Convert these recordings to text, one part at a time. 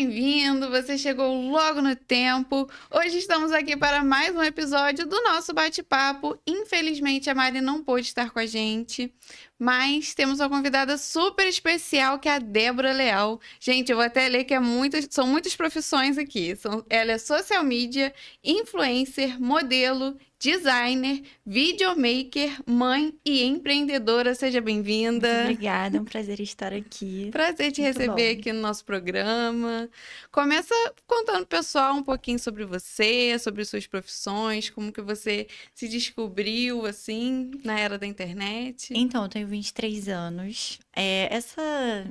bem-vindo! Você chegou logo no tempo. Hoje estamos aqui para mais um episódio do nosso bate-papo. Infelizmente, a Mari não pôde estar com a gente, mas temos uma convidada super especial, que é a Débora Leal. Gente, eu vou até ler que são muitas profissões aqui. Ela é social media, influencer, modelo, designer, videomaker, mãe e empreendedora. Seja bem-vinda. Muito obrigada, é um prazer estar aqui. Prazer te Muito receber bom. aqui no nosso programa. Começa contando, pessoal, um pouquinho sobre você, sobre suas profissões, como que você se descobriu, assim, na era da internet. Então, eu tenho 23 anos. Essa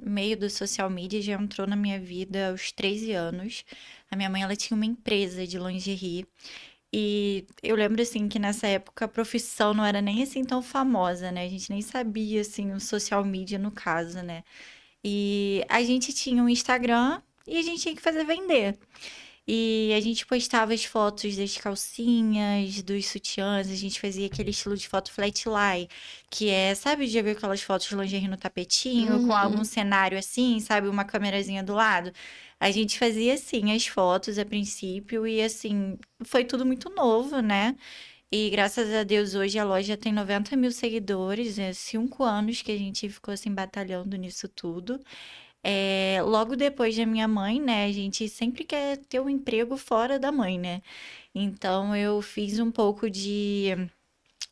meio do social media já entrou na minha vida aos 13 anos. A minha mãe, ela tinha uma empresa de lingerie. E eu lembro, assim, que nessa época a profissão não era nem, assim, tão famosa, né? A gente nem sabia, assim, o social media no caso, né? E a gente tinha um Instagram e a gente tinha que fazer vender. E a gente postava as fotos das calcinhas, dos sutiãs, a gente fazia aquele estilo de foto flat lie, que é, sabe, já viu aquelas fotos de lingerie no tapetinho, com algum Uhum. cenário assim, sabe, uma câmerazinha do lado? A gente fazia assim as fotos a princípio e assim, foi tudo muito novo, né? E graças a Deus hoje a loja tem 90 mil seguidores, 5 anos que a gente ficou assim batalhando nisso tudo. Logo depois da minha mãe, né? A gente sempre quer ter um emprego fora da mãe, né? Então eu fiz um pouco de.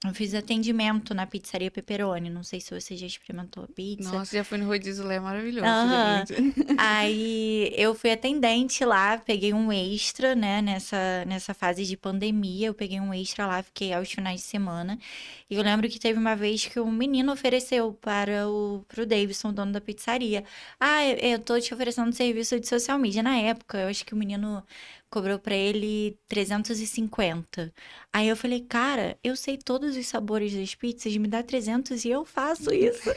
Eu fiz atendimento na pizzaria Pepperoni. Não sei se você já experimentou a pizza. Nossa, já fui no rodízio lá, é maravilhoso, Aham. gente. Aí eu fui atendente lá, peguei um extra, né, nessa fase de pandemia, eu peguei um extra lá, fiquei aos finais de semana. E eu lembro que teve uma vez que um menino ofereceu pro Davidson, dono da pizzaria. Ah, eu tô te oferecendo serviço de social media. Na época, eu acho que o menino cobrou pra ele 350. Aí eu falei, cara, eu sei todos os sabores das pizzas, me dá 300 e eu faço isso.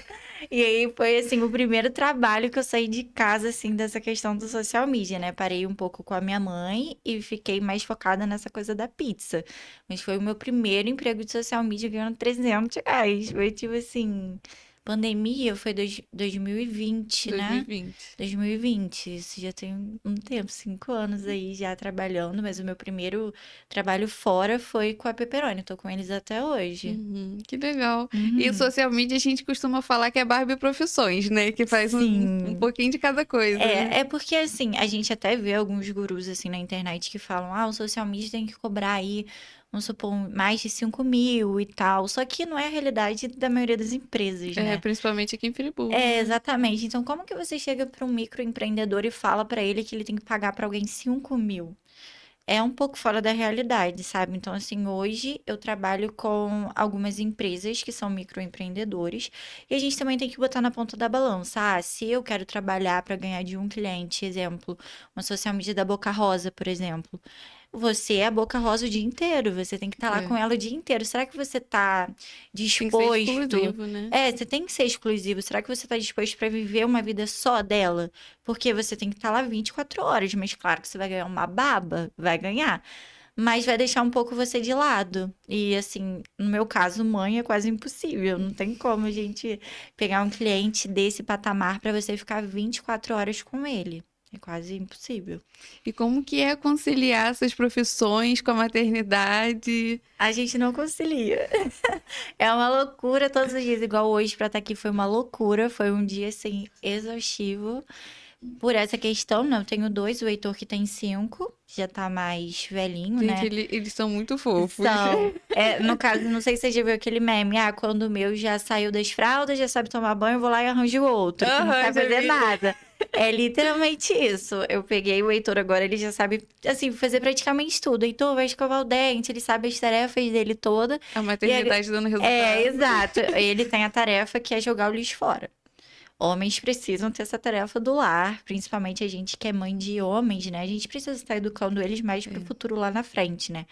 E aí foi assim o primeiro trabalho que eu saí de casa assim dessa questão do social media, né? Parei um pouco com a minha mãe e fiquei mais focada nessa coisa da pizza. Mas foi o meu primeiro emprego de social media ganhando R$ 300. Foi tipo assim, pandemia foi 2020, né? 2020. 2020, isso já tem um tempo, 5 anos aí já trabalhando, mas o meu primeiro trabalho fora foi com a Pepperoni, tô com eles até hoje. Que legal. E o Uhum. social media a gente costuma falar que é Barbie Profissões, né? Que faz um Sim. pouquinho de cada coisa, né? É porque assim, a gente até vê alguns gurus assim na internet que falam, o social media tem que cobrar aí, vamos supor, mais de 5 mil e tal. Só que não é a realidade da maioria das empresas, É, né? principalmente aqui em Friburgo, né? Exatamente. Então, como que você chega para um microempreendedor e fala para ele que ele tem que pagar para alguém 5 mil? É um pouco fora da realidade, sabe? Então, assim, hoje eu trabalho com algumas empresas que são microempreendedores e a gente também tem que botar na ponta da balança. Ah, se eu quero trabalhar para ganhar de um cliente, exemplo, uma social media da Boca Rosa, por exemplo. Você é a Boca Rosa o dia inteiro, você tem que estar lá É. com ela o dia inteiro. Será que você está Tem que ser disposto? exclusivo, né? Você tem que ser exclusivo. Será que você está disposto para viver uma vida só dela? Porque você tem que estar lá 24 horas, mas claro que você vai ganhar uma baba, vai ganhar, mas vai deixar um pouco você de lado. E assim, no meu caso, mãe é quase impossível, não tem como a gente pegar um cliente desse patamar para você ficar 24 horas com ele. É quase impossível. E como que é conciliar essas profissões com a maternidade? A gente não concilia. É uma loucura todos os dias, igual hoje pra estar aqui foi uma loucura, foi um dia assim exaustivo. Por essa questão, não, eu tenho dois, o Heitor que tem 5, já tá mais velhinho, Gente, né? eles são muito fofos. No caso, não sei se você já viu aquele meme, quando o meu já saiu das fraldas, já sabe tomar banho, eu vou lá e arranjo outro, que não Aham, sabe já fazer vi. nada. É literalmente isso. Eu peguei o Heitor agora, ele já sabe, assim, fazer praticamente tudo. Heitor vai escovar o dente, ele sabe as tarefas dele toda. A E maternidade dando resultado. exato. Ele tem a tarefa que é jogar o lixo fora. Homens precisam ter essa tarefa do lar, principalmente a gente que é mãe de homens, né? A gente precisa estar educando eles mais pro É. futuro lá na frente, né?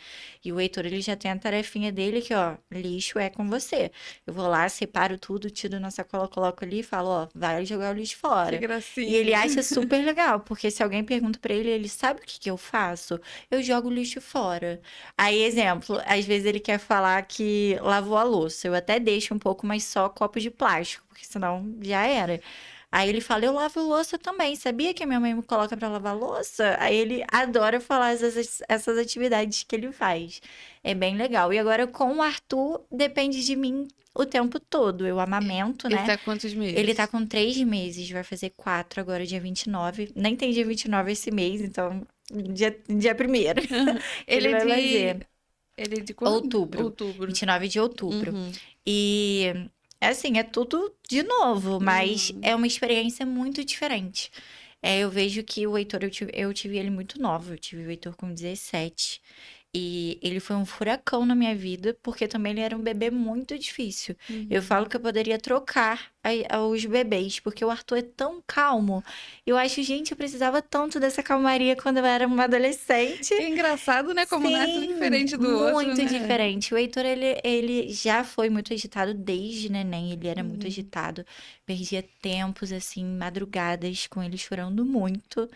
E o Heitor, ele já tem a tarefinha dele que, ó, lixo é com você. Eu vou lá, separo tudo, tiro na sacola, coloco ali e falo, ó, vai jogar o lixo Que fora. E ele gracinha. acha super legal, porque se alguém pergunta pra ele, ele sabe o que que eu faço? Eu jogo o lixo fora. Aí, exemplo, às vezes ele quer falar que lavou a louça. Eu até deixo um pouco, mas só copo de plástico, porque senão já era. Aí ele fala, eu lavo louça também, sabia que a minha mãe me coloca pra lavar louça? Aí ele adora falar essas atividades que ele faz. É bem legal. E agora com o Arthur, depende de mim o tempo todo. Eu amamento, Ele né? tá com quantos Ele tá meses? com 3 meses, vai fazer 4 agora, dia 29. Nem tem dia 29 esse mês, então dia 1º que Ele ele é vai de. fazer. Ele é de quando? Outubro, Outubro. 29 de outubro. Uhum. E é assim, é tudo de novo, mas Uhum. é uma experiência muito diferente. Eu vejo que o Heitor, eu tive ele muito novo, eu tive o Heitor com 17. E ele foi um furacão na minha vida, porque também ele era um bebê muito difícil. Eu Uhum. falo que eu poderia trocar os bebês, porque o Arthur é tão calmo. Eu acho, gente, eu precisava tanto dessa calmaria quando eu era uma adolescente. Que engraçado, né? Como nasce um Sim, diferente do outro, muito né? diferente. O Heitor, ele já foi muito agitado desde neném, ele era muito Uhum. agitado. Perdia tempos, assim, madrugadas com ele chorando muito.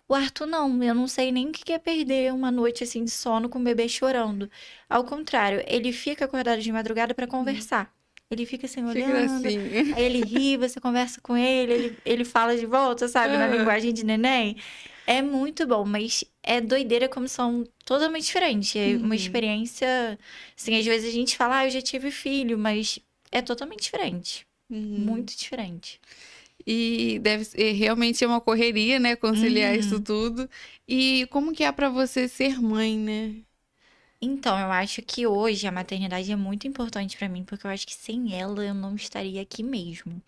O Arthur não, eu não sei nem o que é perder uma noite, assim, de sono com o bebê chorando. Ao contrário, ele fica acordado de madrugada pra Uhum. conversar. Ele fica assim, Que olhando, gracinha. aí ele ri, você conversa com ele, ele fala de volta, sabe, na Aham. linguagem de neném. É muito bom, mas é doideira como são totalmente diferentes. É uma Uhum. experiência, assim, às vezes a gente fala, eu já tive filho, mas é totalmente diferente. Uhum. Muito diferente. E deve ser realmente é uma correria, né? Conciliar isso Uhum. tudo. E como que é pra você ser mãe, né? Então, eu acho que hoje a maternidade é muito importante pra mim, porque eu acho que sem ela eu não estaria aqui mesmo.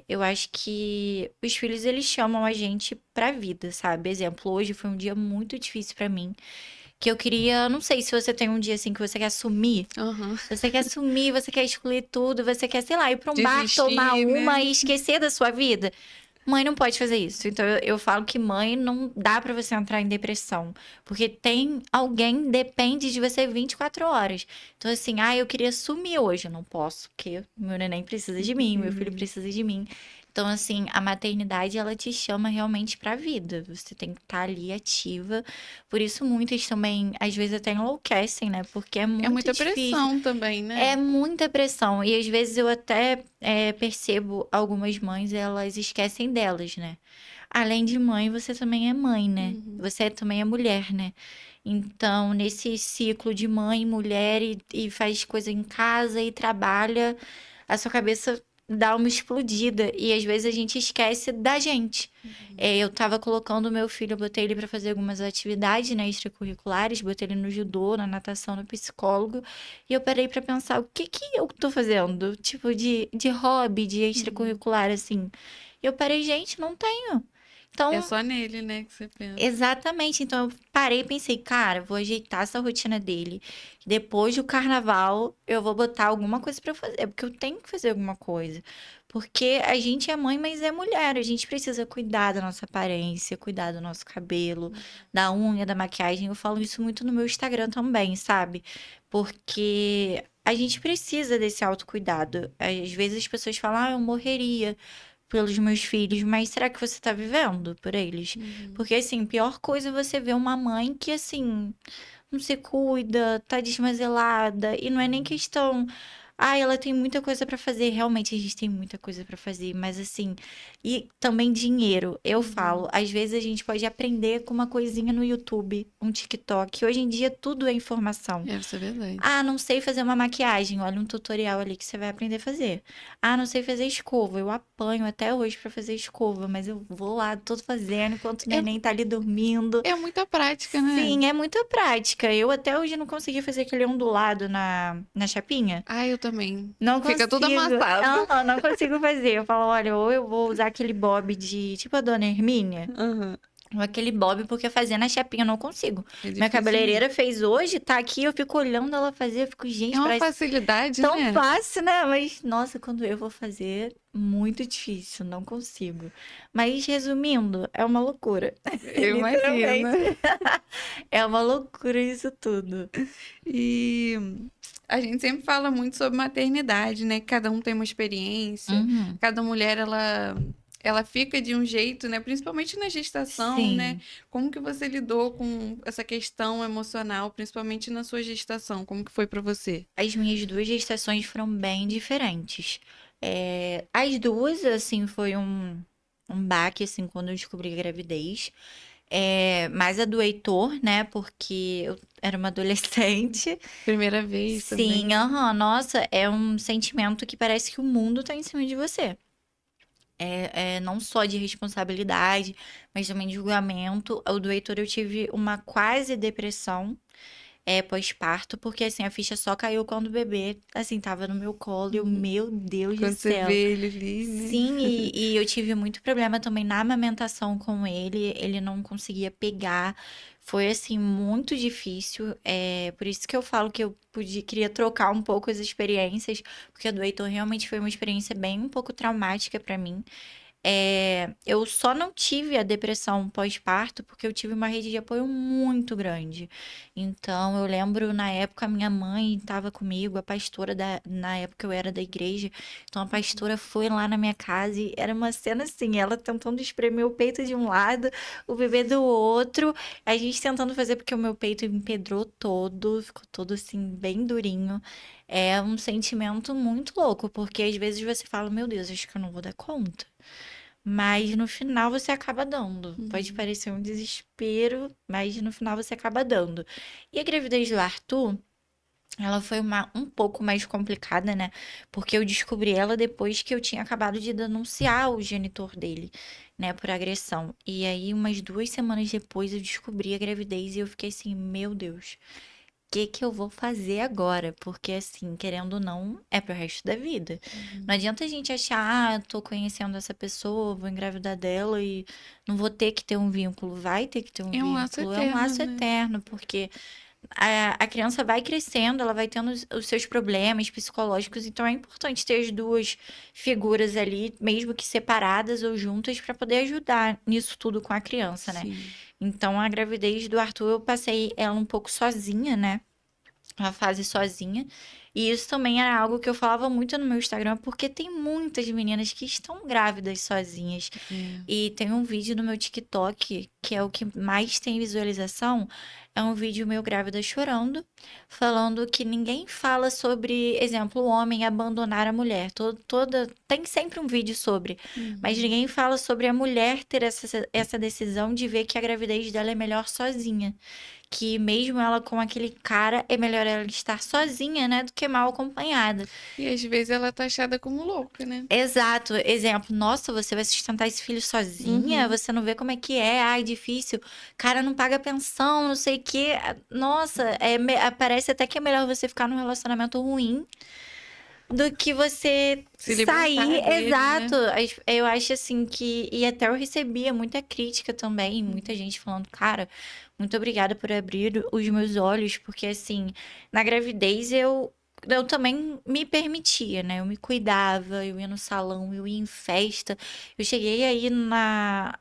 Eu acho que os filhos eles chamam a gente pra vida, sabe? Exemplo, hoje foi um dia muito difícil pra mim, que eu queria, não sei se você tem um dia assim que você quer sumir. Aham. Você quer sumir, você quer excluir tudo, você quer, sei lá, ir pra um bar, tomar Desistir, uma né? e esquecer da sua vida. Mãe não pode fazer isso. Então eu falo que mãe não dá pra você entrar em depressão, porque tem alguém depende de você 24 horas. Então assim, eu queria sumir hoje, eu não posso, porque meu neném precisa de mim, meu filho Uhum. precisa de mim. Então assim, a maternidade ela te chama realmente pra vida. Você tem que estar ali ativa. Por isso muitas também às vezes até enlouquecem, né? Porque é É muito muita difícil. pressão também, É né? muita pressão. E às vezes eu até percebo algumas mães, elas esquecem delas, né? Além de mãe, você também é mãe, né? Uhum. Você também é mulher, né? Então, nesse ciclo de mãe, mulher e faz coisa em casa e trabalha, a sua cabeça dá uma explodida. E às vezes a gente esquece da gente. Eu tava colocando o meu filho, eu botei ele pra fazer algumas atividades, né, extracurriculares, botei ele no judô, na natação, no psicólogo, e eu parei pra pensar o que que eu tô fazendo, tipo de hobby, de Uhum. extracurricular assim. Eu parei, gente, não tenho. É Então, só nele, né, que você pensa. exatamente. Então eu parei e pensei, cara, vou ajeitar essa rotina dele. Depois do carnaval, eu vou botar alguma coisa pra fazer, porque eu tenho que fazer alguma coisa. Porque a gente é mãe, mas é mulher. A gente precisa cuidar da nossa aparência, cuidar do nosso cabelo, da unha, da maquiagem. Eu falo isso muito no meu Instagram também, sabe? Porque a gente precisa desse autocuidado. Às vezes as pessoas falam, eu morreria pelos meus filhos, mas será que você tá vivendo por eles? Uhum. Porque, assim, pior coisa é você ver uma mãe que, assim, não se cuida, tá desmazelada, e não é nem questão. Ela tem muita coisa pra fazer. Realmente, a gente tem muita coisa pra fazer, mas assim, e também dinheiro. Eu falo, Uhum. às vezes a gente pode aprender com uma coisinha no YouTube, um TikTok. Hoje em dia tudo é informação. Isso é verdade. Não sei fazer uma maquiagem. Olha um tutorial ali que você vai aprender a fazer. Não sei fazer escova. Eu apanho até hoje pra fazer escova, mas eu vou lá, tô fazendo enquanto o É, neném tá ali dormindo. é muita prática, né? Sim, é muita prática. Eu até hoje não consegui fazer aquele ondulado na chapinha. Ah, eu também. Não Fica tudo consigo. amassado. Não consigo fazer. Eu falo, olha, ou eu vou usar aquele bob de tipo a Dona Hermínia, Aham. ou aquele bob, porque fazer na chapinha eu não consigo. É Minha difícil mesmo. cabeleireira fez hoje, tá aqui, eu fico olhando ela fazer, eu fico, É gente, uma parece facilidade, tão né? fácil, né? Mas, nossa, quando eu vou fazer, muito difícil, não consigo. Mas, resumindo, é uma loucura. Eu imagino. Literalmente. É uma loucura isso tudo. E a gente sempre fala muito sobre maternidade, né? Cada um tem uma experiência, Uhum. cada mulher ela fica de um jeito, né? Principalmente na gestação, né? Sim. Como que você lidou com essa questão emocional, principalmente na sua gestação? Como que foi pra você? As minhas duas gestações foram bem diferentes. As duas, assim, foi um baque, assim, quando eu descobri a gravidez. Mais a do Heitor, né? Porque eu era uma adolescente. Primeira vez Sim, também. aham, nossa, é um sentimento que parece que o mundo tá em cima de você. Não só de responsabilidade, mas também de julgamento. O do Heitor eu tive uma quase depressão pós-parto, porque assim, a ficha só caiu quando o bebê, assim, tava no meu colo e eu, meu Deus do Quando você céu. vê ele ali, né? Sim, e eu tive muito problema também na amamentação com ele não conseguia pegar. Foi assim, muito difícil. Por isso que eu falo que eu queria trocar um pouco as experiências, porque a do Heitor realmente foi uma experiência bem um pouco traumática pra mim. Eu só não tive a depressão pós-parto porque eu tive uma rede de apoio muito grande. Então, eu lembro na época a minha mãe estava comigo, a pastora na época eu era da igreja. Então, a pastora foi lá na minha casa e era uma cena assim, ela tentando espremer o peito de um lado, o bebê do outro, a gente tentando fazer porque o meu peito empedrou todo, ficou todo assim bem durinho. É um sentimento muito louco, porque às vezes você fala, meu Deus, acho que eu não vou dar conta. Mas no final você acaba dando. Pode Uhum. parecer um desespero, mas no final você acaba dando. E a gravidez do Arthur, ela foi um pouco mais complicada, né? Porque eu descobri ela depois que eu tinha acabado de denunciar o genitor dele, né, por agressão. E aí, umas 2 semanas depois, eu descobri a gravidez e eu fiquei assim, meu Deus, que eu vou fazer agora? Porque, assim, querendo ou não, é pro resto da vida. Não adianta a gente achar, tô conhecendo essa pessoa, vou engravidar dela e não vou ter que ter um vínculo. Vai ter que ter um É um laço vínculo. É um eterno, laço né? eterno, porque a criança vai crescendo, ela vai tendo os seus problemas psicológicos, então é importante ter as duas figuras ali, mesmo que separadas ou juntas, para poder ajudar nisso tudo com a criança, né? Sim. Então, a gravidez do Arthur, eu passei ela um pouco sozinha, né? Uma fase sozinha. E isso também era algo que eu falava muito no meu Instagram, porque tem muitas meninas que estão grávidas sozinhas. É. E tem um vídeo no meu TikTok, que é o que mais tem visualização, é um vídeo meu grávida chorando, falando que ninguém fala sobre, exemplo, o homem abandonar a mulher. Tem sempre um vídeo sobre, mas Uhum. ninguém fala sobre a mulher ter essa decisão de ver que a gravidez dela é melhor sozinha, que mesmo ela com aquele cara, é melhor ela estar sozinha, né, do que mal acompanhada. E às vezes ela é taxada como louca, né? Exato, exemplo, nossa, você vai sustentar esse filho sozinha, Uhum. você não vê como é que é, ai, difícil, cara não paga pensão, não sei o quê. Nossa, parece até que é melhor você ficar num relacionamento ruim do que você Se sair, libertar dele, exato. né? Eu acho assim que. E até eu recebia muita crítica também, muita gente falando, cara, muito obrigada por abrir os meus olhos, porque assim, na gravidez eu também me permitia, né? Eu me cuidava, eu ia no salão, eu ia em festa. Eu cheguei aí numa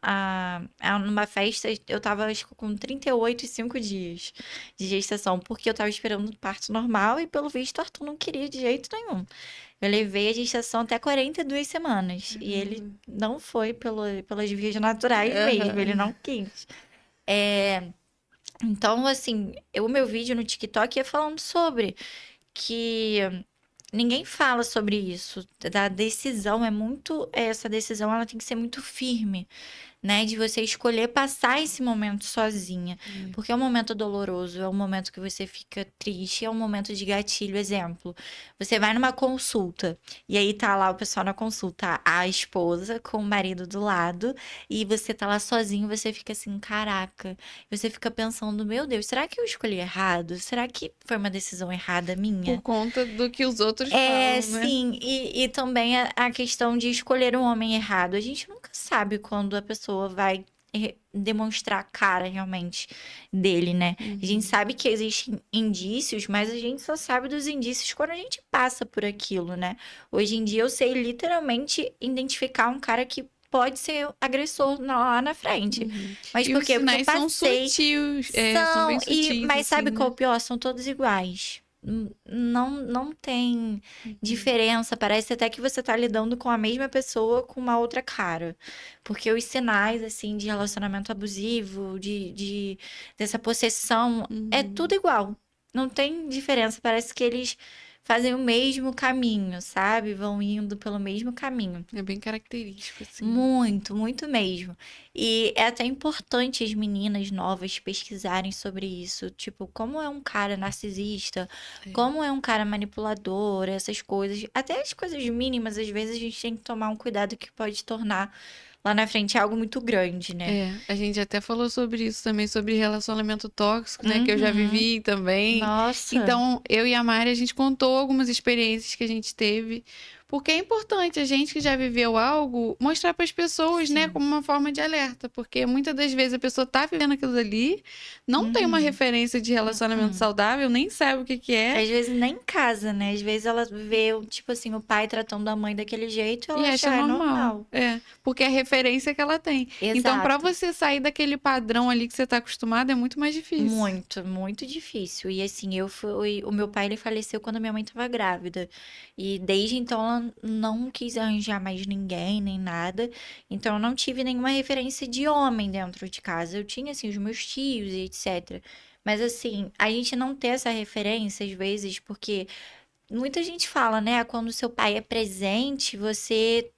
festa, eu tava acho que com 38 e 5 dias de gestação, porque eu tava esperando um parto normal e pelo visto o Arthur não queria de jeito nenhum. Eu levei a gestação até 42 semanas e ele Caramba. não foi pelas vias naturais mesmo, ele Aham. não quis. Então, assim, o meu vídeo no TikTok é falando sobre que ninguém fala sobre isso, da decisão, essa decisão ela tem que ser muito firme, né? De você escolher passar esse momento sozinha. É. Porque é um momento doloroso, é um momento que você fica triste, é um momento de gatilho. Exemplo, você vai numa consulta e aí tá lá o pessoal na consulta, a esposa com o marido do lado, e você tá lá sozinho, você fica assim, caraca. Você fica pensando, meu Deus, será que eu escolhi errado? Será que foi uma decisão errada Por minha? conta do que os outros falam, né? Sim, e também a questão de escolher um homem errado. A gente nunca sabe quando a pessoa vai demonstrar a cara realmente dele, né? A gente Uhum. sabe que existem indícios, mas a gente só sabe dos indícios quando a gente passa por aquilo, né? Hoje em dia eu sei literalmente identificar um cara que pode ser agressor lá na frente. Uhum. Mas E por os quê? Porque eu sinais são passei. sutis, são bem sutis, Mas assim, sabe qual é né? o pior? São todos iguais. Não tem Uhum. diferença. Parece até que você tá lidando com a mesma pessoa com uma outra cara. Porque os sinais, assim, de relacionamento abusivo, dessa possessão, é Uhum. tudo igual. Não tem diferença, parece que eles fazem o mesmo caminho, sabe? Vão indo pelo mesmo caminho. É bem característico, assim. Muito, muito mesmo. E é até importante as meninas novas pesquisarem sobre isso. Tipo, como é um cara narcisista, É. como é um cara manipulador, essas coisas. Até as coisas mínimas, às vezes a gente tem que tomar um cuidado que pode tornar lá na frente algo muito grande, né? A gente até falou sobre isso também, sobre relacionamento tóxico, né? Que eu já Uhum. vivi também. Nossa. Então, eu e a Mari, a gente contou algumas experiências que a gente teve. Porque é importante a gente que já viveu algo mostrar para as pessoas, né, Sim. como uma forma de alerta. Porque muitas das vezes a pessoa tá vivendo aquilo ali, não tem uma Uhum. referência de relacionamento saudável, nem sabe o que que é. Às vezes nem casa, né? Às vezes ela vê, tipo assim, o pai tratando a mãe daquele jeito e E ela acha acha, ah, é normal. normal. Porque é a referência que ela tem. Então, para Exato. você sair daquele padrão ali que você tá acostumado, é muito mais difícil. Muito, muito difícil. E assim, o meu pai ele faleceu quando a minha mãe estava grávida. E desde então ela não quis arranjar mais ninguém, nem nada. Então eu não tive nenhuma referência de homem dentro de casa. Eu tinha assim os meus tios e etc. Mas assim, a gente não ter essa referência às vezes, porque muita gente fala, né? Quando o seu pai é presente, você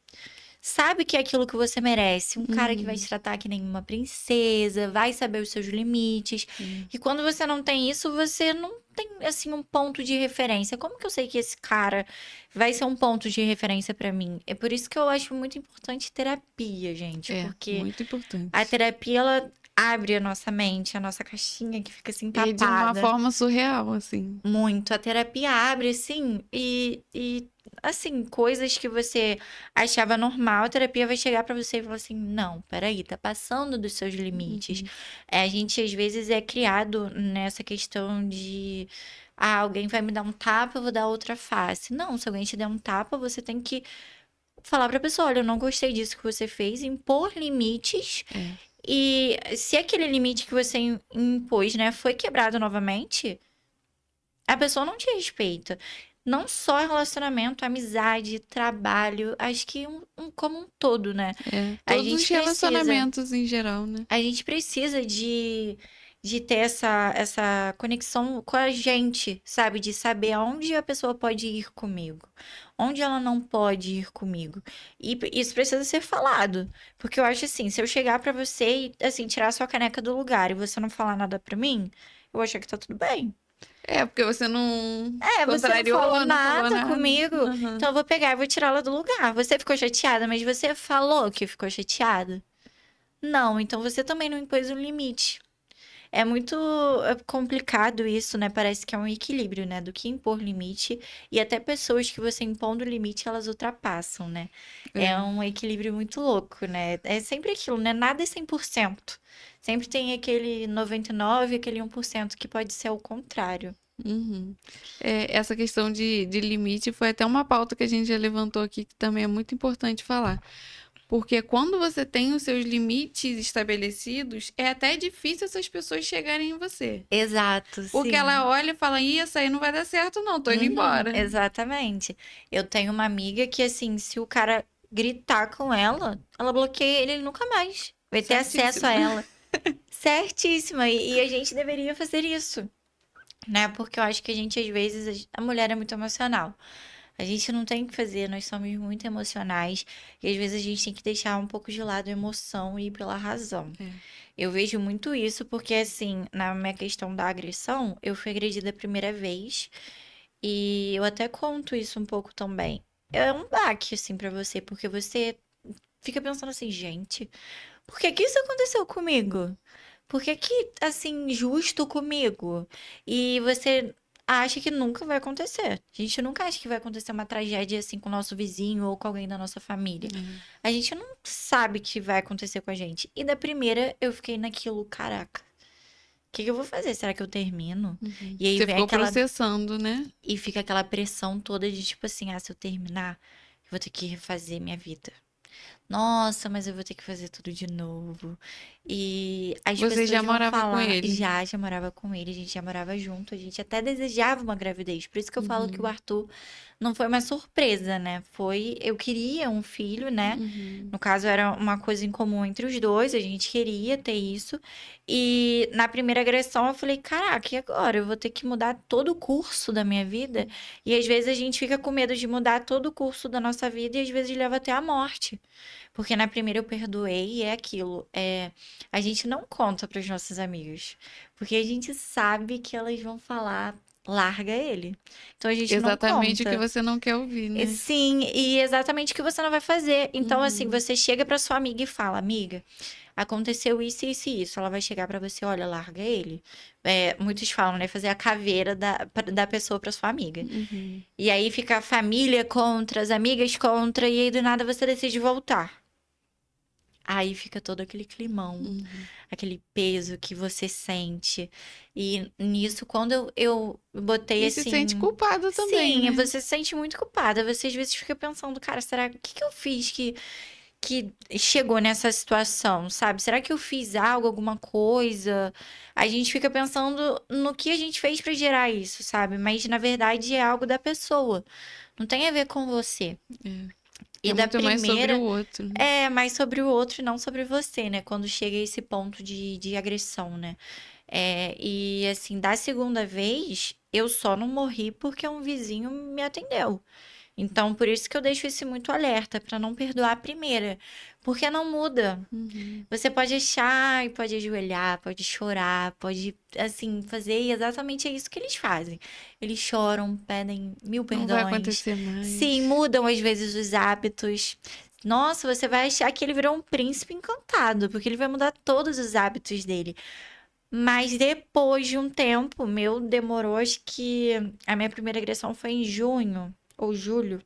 sabe que é aquilo que você merece. Um cara que vai te tratar que nem uma princesa, vai saber os seus limites. E quando você não tem isso, você não tem, assim, um ponto de referência. Como que eu sei que esse cara vai ser um ponto de referência pra mim? É por isso que eu acho muito importante terapia, gente. Porque Muito importante. a terapia, ela abre a nossa mente, a nossa caixinha que fica assim E de uma tapada. forma surreal, assim. Muito. A terapia abre, assim, assim, coisas que você achava normal, a terapia vai chegar pra você e falar assim, não, peraí, tá passando dos seus limites. A gente, às vezes, é criado nessa questão de, ah, alguém vai me dar um tapa, eu vou dar outra face. Não, se alguém te der um tapa, você tem que falar pra pessoa, olha, eu não gostei disso que você fez, impor limites. E se aquele limite que você impôs, né, foi quebrado novamente, a pessoa não te respeita. Não só relacionamento, amizade, trabalho, acho que como um todo, né? A Todos os gente precisa, relacionamentos em geral, né? a gente precisa de ter essa conexão com a gente, sabe? De saber aonde a pessoa pode ir comigo, onde ela não pode ir comigo. E isso precisa ser falado. Porque eu acho assim, se eu chegar pra você e, assim, tirar a sua caneca do lugar e você não falar nada pra mim, eu vou achar que tá tudo bem. Porque você não Você não contrariou, falou não falou nada nada. comigo, então eu vou pegar e vou tirá-la do lugar. Você ficou chateada, mas você falou que ficou chateada? Não, então você também não impôs um limite. É muito complicado isso, né? Parece que é um equilíbrio, né? Do que impor limite e até pessoas que você impondo limite, elas ultrapassam, né? É um equilíbrio muito louco, né? É sempre aquilo, né? Nada é 100%. Sempre tem aquele 99, aquele 1% que pode ser o contrário. Essa questão de limite foi até uma pauta que a gente já levantou aqui, que também é muito importante falar. Porque quando você tem os seus limites estabelecidos, é até difícil essas pessoas chegarem em você. Exato, Porque sim. ela olha e fala, ih, essa aí não vai dar certo não, tô indo embora. Exatamente. Eu tenho uma amiga que, assim, se o cara gritar com ela bloqueia ele nunca mais vai ter acesso a ela. Certíssima. E a gente deveria fazer isso, né? Porque eu acho que a gente, às vezes, a mulher é muito emocional. A gente não tem que fazer, nós somos muito emocionais. E às vezes a gente tem que deixar um pouco de lado a emoção e ir pela razão. Eu vejo muito isso porque, assim, na minha questão da agressão, eu fui agredida a primeira vez. E eu até conto isso um pouco também. É um baque, assim, pra você, porque você fica pensando assim, gente, por que que isso aconteceu comigo? Por que que, assim, justo comigo? E você acha que nunca vai acontecer. A gente nunca acha que vai acontecer uma tragédia assim com o nosso vizinho ou com alguém da nossa família. A gente não sabe que vai acontecer com a gente. E da primeira eu fiquei naquilo, caraca. O que que eu vou fazer? Será que eu termino? E aí Você vem ficou aquela processando, né? e fica aquela pressão toda de tipo assim, ah, se eu terminar, eu vou ter que refazer minha vida. Nossa, mas eu vou ter que fazer tudo de novo. E as Você já pessoas vão morava com falar, ele? já morava com ele, a gente já morava junto, a gente até desejava uma gravidez. Por isso que eu falo que o Uhum, Arthur não foi uma surpresa, né? Eu queria um filho, né? uhum. No caso, era uma coisa em comum entre os dois, a gente queria ter isso. E na primeira agressão eu falei, caraca, e agora? Eu vou ter que mudar todo o curso da minha vida? E às vezes a gente fica com medo de mudar todo o curso da nossa vida e às vezes leva até a morte. Porque na primeira eu perdoei e é aquilo. A gente não conta para os nossos amigos. Porque a gente sabe que elas vão falar, larga ele. Então a gente não Exatamente o que conta. você não quer ouvir, né? Sim, e exatamente o que você não vai fazer. Então, assim, Uhum. você chega para sua amiga e fala, amiga, aconteceu isso, isso e isso. Ela vai chegar para você, olha, larga ele. Muitos falam, né? Fazer a caveira da pessoa para sua amiga. Uhum. E aí fica a família contra, as amigas contra, e aí do nada você decide voltar. Aí fica todo aquele climão, Uhum. aquele peso que você sente. E nisso, quando eu botei E se sente assim. culpado também, Sim, né? você se sente muito culpada. Você às vezes fica pensando, cara, será que eu fiz que chegou nessa situação, sabe? Será que eu fiz algo, alguma coisa? A gente fica pensando no que a gente fez pra gerar isso, sabe? Mas na verdade é algo da pessoa. Não tem a ver com você. É E da muito mais sobre o primeira. outro, né? É mais sobre o outro e não sobre você, né? Quando chega a esse ponto de agressão, né? E assim, da segunda vez, eu só não morri porque um vizinho me atendeu. Então, por isso que eu deixo esse muito alerta, pra não perdoar a primeira. Porque não muda. Uhum. Você pode achar e pode ajoelhar, pode chorar, pode, assim, fazer exatamente isso que eles fazem. Eles choram, pedem mil Não vai perdões. acontecer Sim, mais. mudam às vezes os hábitos. Nossa, você vai achar que ele virou um príncipe encantado, porque ele vai mudar todos os hábitos dele. Mas depois de um tempo, meu, demorou, acho que a minha primeira agressão foi em junho ou julho.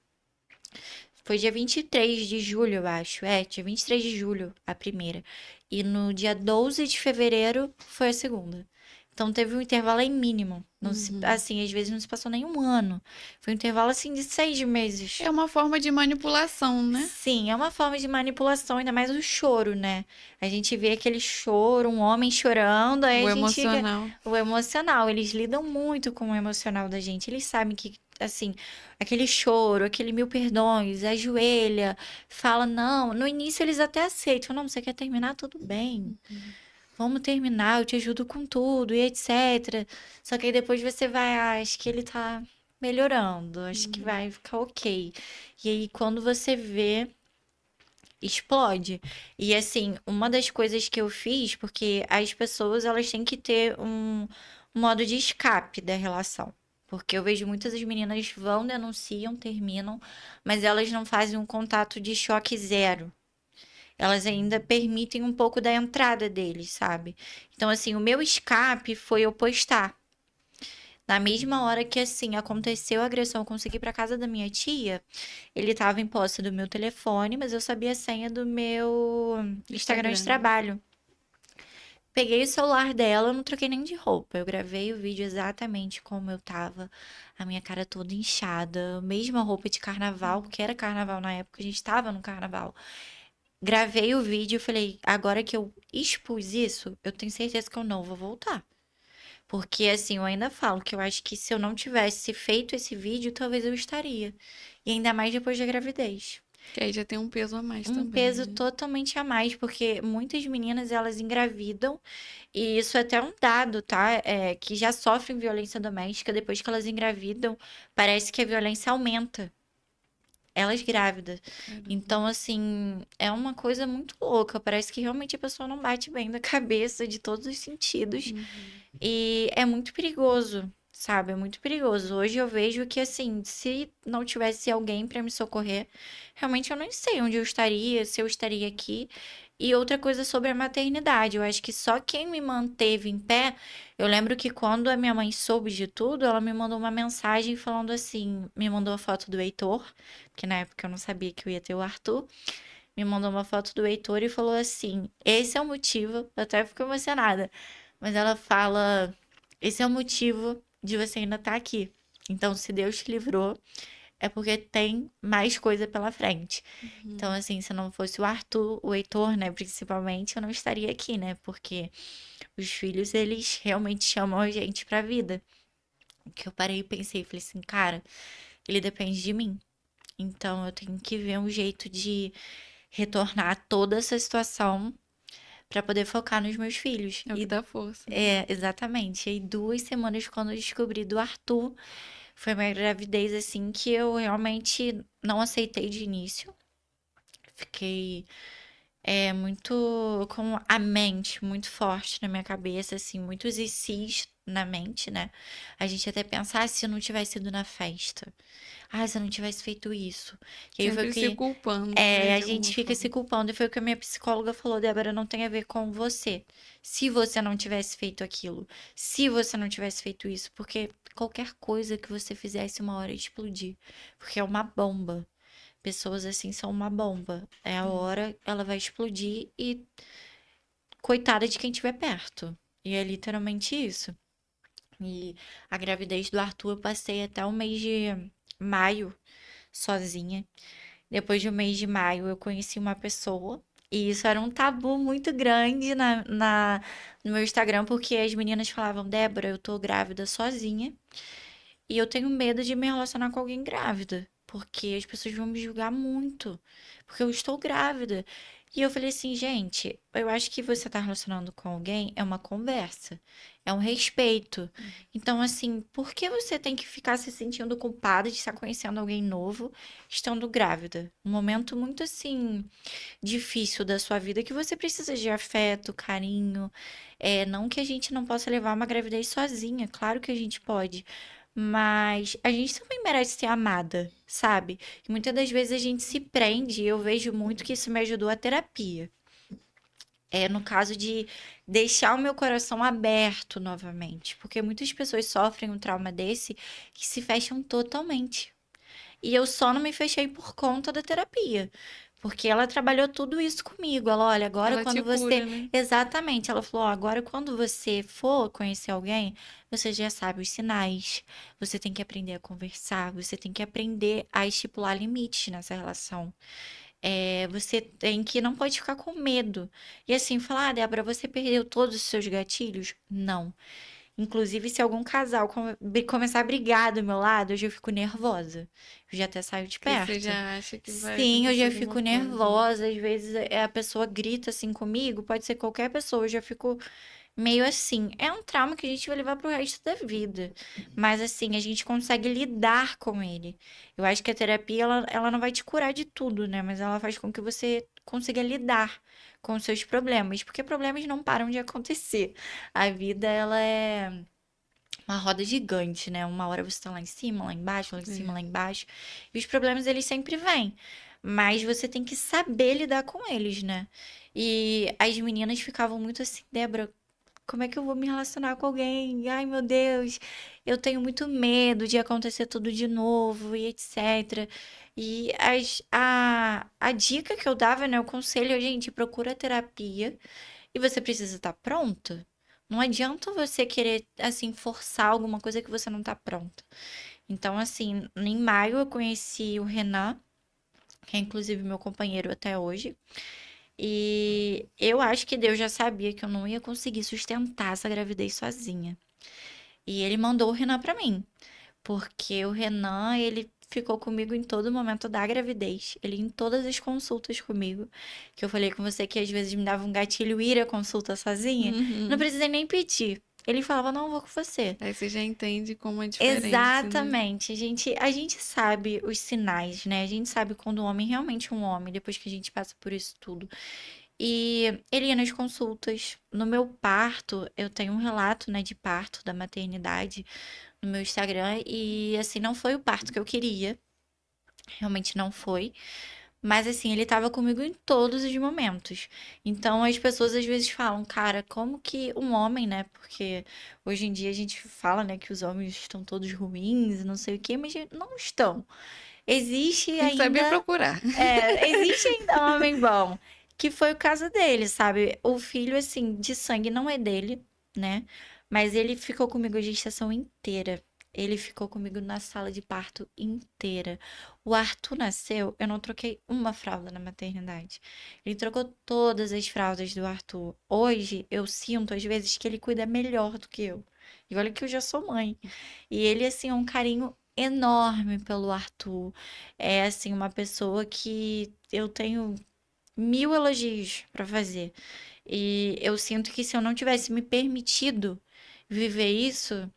Foi dia 23 de julho, eu acho. Dia 23 de julho, a primeira. E no dia 12 de fevereiro foi a segunda. Então teve um intervalo aí mínimo. Não se, Uhum. assim, às vezes não se passou nem um ano. Foi um intervalo assim de 6 meses. É uma forma de manipulação, né? Sim, é uma forma de manipulação, ainda mais o choro, né? A gente vê aquele choro, um homem chorando, aí O a gente fica. emocional. O emocional, eles lidam muito com o emocional da gente. Eles sabem que, assim, aquele choro, aquele mil perdões, ajoelha, fala, não. No início eles até aceitam, não, você quer terminar? Tudo bem. Vamos terminar, eu te ajudo com tudo e etc. Só que aí depois você vai, acho que ele tá melhorando, acho que Uhum. vai ficar ok. E aí quando você vê, explode. E assim, uma das coisas que eu fiz, porque as pessoas elas têm que ter um modo de escape da relação. Porque eu vejo muitas das meninas vão, denunciam, terminam, mas elas não fazem um contato de choque zero. Elas ainda permitem um pouco da entrada deles, sabe? Então, assim, o meu escape foi eu postar. Na mesma hora que, assim, aconteceu a agressão, eu consegui ir pra casa da minha tia, ele tava em posse do meu telefone, mas eu sabia a senha do meu Instagram de Instagram. trabalho. Peguei o celular dela, eu não troquei nem de roupa. Eu gravei o vídeo exatamente como eu tava, a minha cara toda inchada, mesma roupa de carnaval, porque era carnaval na época, a gente tava no carnaval. Gravei o vídeo e falei, agora que eu expus isso, eu tenho certeza que eu não vou voltar. Porque assim, eu ainda falo que eu acho que se eu não tivesse feito esse vídeo, talvez eu estaria. E ainda mais depois da gravidez. Que aí já tem um peso a mais Um também, peso né? totalmente a mais, porque muitas meninas elas engravidam, e isso é até um dado, tá? Que já sofrem violência doméstica depois que elas engravidam, parece que a violência aumenta. Elas grávidas. Caramba. Então, assim, é uma coisa muito louca. Parece que realmente a pessoa não bate bem da cabeça de todos os sentidos. Uhum. E é muito perigoso, sabe? É muito perigoso. Hoje eu vejo que, assim, se não tivesse alguém pra me socorrer, realmente eu não sei onde eu estaria, se eu estaria aqui. E outra coisa sobre a maternidade, eu acho que só quem me manteve em pé. Eu lembro que quando a minha mãe soube de tudo, ela me mandou uma mensagem falando assim: me mandou a foto do Heitor, porque na época eu não sabia que eu ia ter o Arthur. Me mandou uma foto do Heitor e falou assim: esse é o motivo, eu até fico emocionada. Mas ela fala: esse é o motivo de você ainda estar aqui. Então, se Deus te livrou, é porque tem mais coisa pela frente. Então, Uhum. assim, se não fosse o Arthur, o Heitor, né, principalmente, eu não estaria aqui, né? Porque os filhos, eles realmente chamam a gente pra vida. Que eu parei e pensei, falei assim, cara, ele depende de mim. Então, eu tenho que ver um jeito de retornar toda essa situação pra poder focar nos meus filhos. É o que E dá força, né? é, exatamente. E aí, 2 semanas quando eu descobri do Arthur, foi uma gravidez assim que eu realmente não aceitei de início. Fiquei muito com a mente muito forte na minha cabeça, assim, muitos ICs na mente, né? A gente até pensar se eu não tivesse ido na festa. Ah, se eu não tivesse feito isso. E aí foi o Sempre se que culpando, né, a de gente alguma fica se forma. culpando. E foi o que a minha psicóloga falou, Débora, não tem a ver com você. Se você não tivesse feito aquilo, se você não tivesse feito isso, porque qualquer coisa que você fizesse uma hora ia explodir, porque é uma bomba. Pessoas assim são uma bomba. É a É. hora, ela vai explodir e coitada de quem estiver perto. E é literalmente isso. E a gravidez do Arthur eu passei até o mês de maio sozinha. Depois de um mês de maio, eu conheci uma pessoa. E isso era um tabu muito grande no meu Instagram, porque as meninas falavam: Débora, eu tô grávida sozinha. E eu tenho medo de me relacionar com alguém grávida. Porque as pessoas vão me julgar muito. Porque eu estou grávida. E eu falei assim, gente, eu acho que você tá relacionando com alguém é uma conversa, é um respeito. Então, assim, por que você tem que ficar se sentindo culpada de estar conhecendo alguém novo estando grávida? Um momento muito, assim, difícil da sua vida que você precisa de afeto, carinho. Não que a gente não possa levar uma gravidez sozinha, claro que a gente pode. Mas a gente também merece ser amada, sabe? E muitas das vezes a gente se prende, e eu vejo muito que isso me ajudou a terapia. No caso de deixar o meu coração aberto novamente. Porque muitas pessoas sofrem um trauma desse que se fecham totalmente. E eu só não me fechei por conta da terapia. Porque ela trabalhou tudo isso comigo. Ela, olha, agora Ela te quando você. cura, né? Exatamente. Ela falou: ó, agora quando você for conhecer alguém, você já sabe os sinais. Você tem que aprender a conversar. Você tem que aprender a estipular limites nessa relação. Você tem que não pode ficar com medo. E assim, falar, ah, Débora, você perdeu todos os seus gatilhos? Não. Inclusive, se algum casal começar a brigar do meu lado, eu já fico nervosa. Eu já até saio de Que você perto. já acha que vai Sim, eu acontecer já alguma fico coisa, né? nervosa. Às vezes a pessoa grita assim comigo, pode ser qualquer pessoa, eu já fico meio assim. É um trauma que a gente vai levar pro resto da vida. Mas assim, a gente consegue lidar com ele. Eu acho que a terapia, ela não vai te curar de tudo, né? Mas ela faz com que você consiga lidar com os seus problemas. Porque problemas não param de acontecer. A vida, ela é uma roda gigante, né? Uma hora você tá lá em cima, É. lá embaixo. E os problemas, eles sempre vêm. Mas você tem que saber lidar com eles, né? E as meninas ficavam muito assim, Débora, como é que eu vou me relacionar com alguém? Ai, meu Deus, eu tenho muito medo de acontecer tudo de novo e etc. E a dica que eu dava, né? O conselho, gente, procura terapia e você precisa estar pronta. Não adianta você querer, assim, forçar alguma coisa que você não tá pronta. Então, assim, em maio eu conheci o Renan, que é inclusive meu companheiro até hoje. E eu acho que Deus já sabia que eu não ia conseguir sustentar essa gravidez sozinha. E ele mandou o Renan pra mim, porque o Renan, ele ficou comigo em todo momento da gravidez. Ele em todas as consultas comigo, que eu falei com você que às vezes me dava um gatilho ir à consulta sozinha, não Uhum. precisei nem pedir. Ele falava: "Não, eu vou com você". Aí você já entende como é diferente, né? Exatamente. A gente sabe os sinais, né? A gente sabe quando o homem realmente é um homem, depois que a gente passa por isso tudo. E ele ia nas consultas. No meu parto, eu tenho um relato, né, de parto da maternidade no meu Instagram. E, assim, não foi o parto que eu queria. Realmente não foi. Mas, assim, ele tava comigo em todos os momentos. Então, as pessoas às vezes falam, cara, como que um homem, né? Porque hoje em dia a gente fala, né, que os homens estão todos ruins e não sei o quê, mas não estão. Existe Tem que saber ainda procurar. existe ainda um homem bom, que foi o caso dele, sabe? O filho, assim, de sangue não é dele, né? Mas ele ficou comigo a gestação inteira. ele ficou comigo na sala de parto inteira. O Arthur nasceu, eu não troquei uma fralda na maternidade. Ele trocou todas as fraldas do Arthur. Hoje eu sinto, às vezes, que ele cuida melhor do que eu. E olha que eu já sou mãe. E ele, assim, é um carinho enorme pelo Arthur. É, assim, uma pessoa que eu tenho mil elogios para fazer. E eu sinto que se eu não tivesse me permitido viver isso,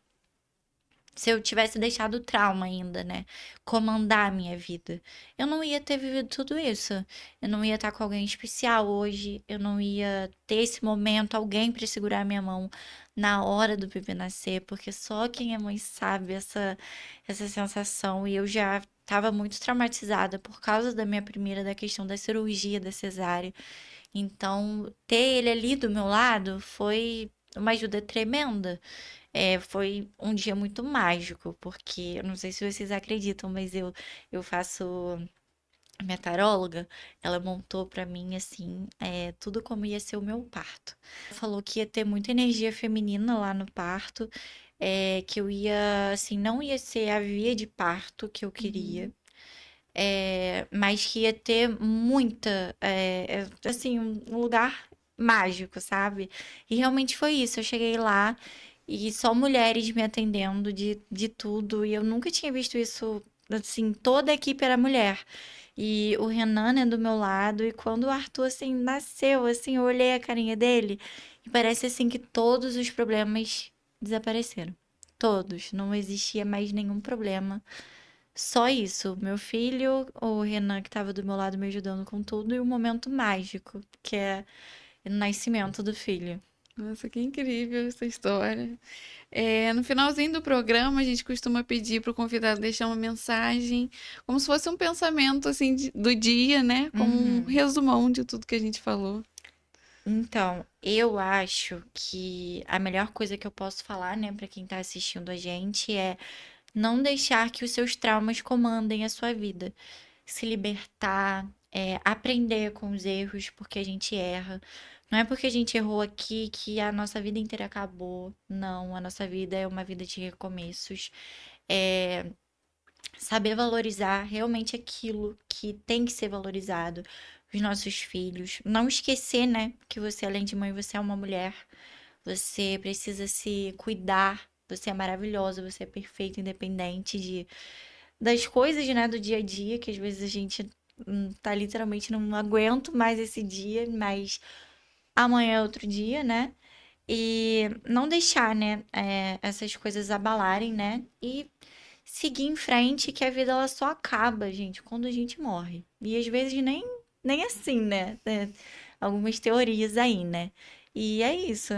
se eu tivesse deixado o trauma ainda, né, comandar a minha vida, eu não ia ter vivido tudo isso. Eu não ia estar com alguém especial hoje, eu não ia ter esse momento, alguém para segurar a minha mão na hora do bebê nascer, porque só quem é mãe sabe essa sensação. E eu já estava muito traumatizada por causa da minha primeira, da questão da cirurgia, da cesárea. Então, ter ele ali do meu lado foi uma ajuda tremenda. Foi um dia muito mágico, porque eu não sei se vocês acreditam, mas eu faço. A minha taróloga, ela montou pra mim, assim, tudo como ia ser o meu parto. Falou que ia ter muita energia feminina lá no parto, que eu ia, assim, não ia ser a via de parto que eu queria, Uhum. mas que ia ter muita, assim, um lugar mágico, sabe? E realmente foi isso. Eu cheguei lá e só mulheres me atendendo de tudo, e eu nunca tinha visto isso, assim, toda a equipe era mulher. E o Renan, né, do meu lado, e quando o Arthur, assim, nasceu, assim, eu olhei a carinha dele e parece, assim, que todos os problemas desapareceram. Todos. Não existia mais nenhum problema. Só isso. Meu filho, o Renan, que tava do meu lado me ajudando com tudo, e o momento mágico, que é o nascimento do filho. Nossa, que incrível essa história. No finalzinho do programa, a gente costuma pedir para o convidado deixar uma mensagem, como se fosse um pensamento assim do dia, né? Como um Uhum. resumão de tudo que a gente falou. Então, eu acho que a melhor coisa que eu posso falar, né, pra quem tá assistindo a gente é não deixar que os seus traumas comandem a sua vida. Se libertar, aprender com os erros, porque a gente erra. Não é porque a gente errou aqui que a nossa vida inteira acabou. Não, a nossa vida é uma vida de recomeços. É saber valorizar realmente aquilo que tem que ser valorizado. Os nossos filhos. Não esquecer, né, que você, além de mãe, você é uma mulher. Você precisa se cuidar. Você é maravilhosa, você é perfeita, independente das coisas, né, do dia a dia, que às vezes a gente tá literalmente não aguento mais esse dia, mas amanhã é outro dia, né? E não deixar, né, essas coisas abalarem, né? E seguir em frente, que a vida ela só acaba, gente, quando a gente morre. E às vezes nem assim, né? Algumas teorias aí, né? E é isso.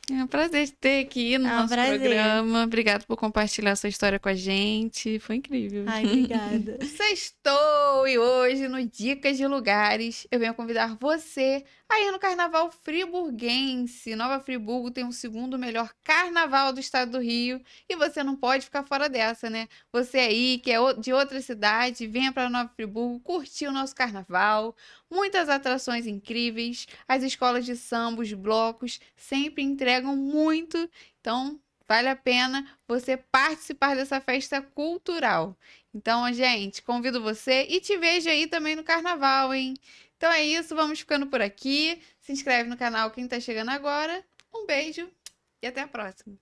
É um prazer te ter aqui no É um nosso prazer. programa. Obrigado por compartilhar sua história com a gente. Foi incrível. Ai, obrigada. Sextou e hoje no Dicas de Lugares eu venho convidar você a ir no Carnaval Friburguense. Nova Friburgo tem o segundo melhor carnaval do estado do Rio e você não pode ficar fora dessa, né? Você aí que é de outra cidade, venha para Nova Friburgo curtir o nosso carnaval. Muitas atrações incríveis, as escolas de samba, os blocos sempre entregam muito, então vale a pena você participar dessa festa cultural. Então, gente, convido você e te vejo aí também no carnaval, hein? Então é isso, vamos ficando por aqui. Se inscreve no canal quem tá chegando agora. Um beijo e até a próxima.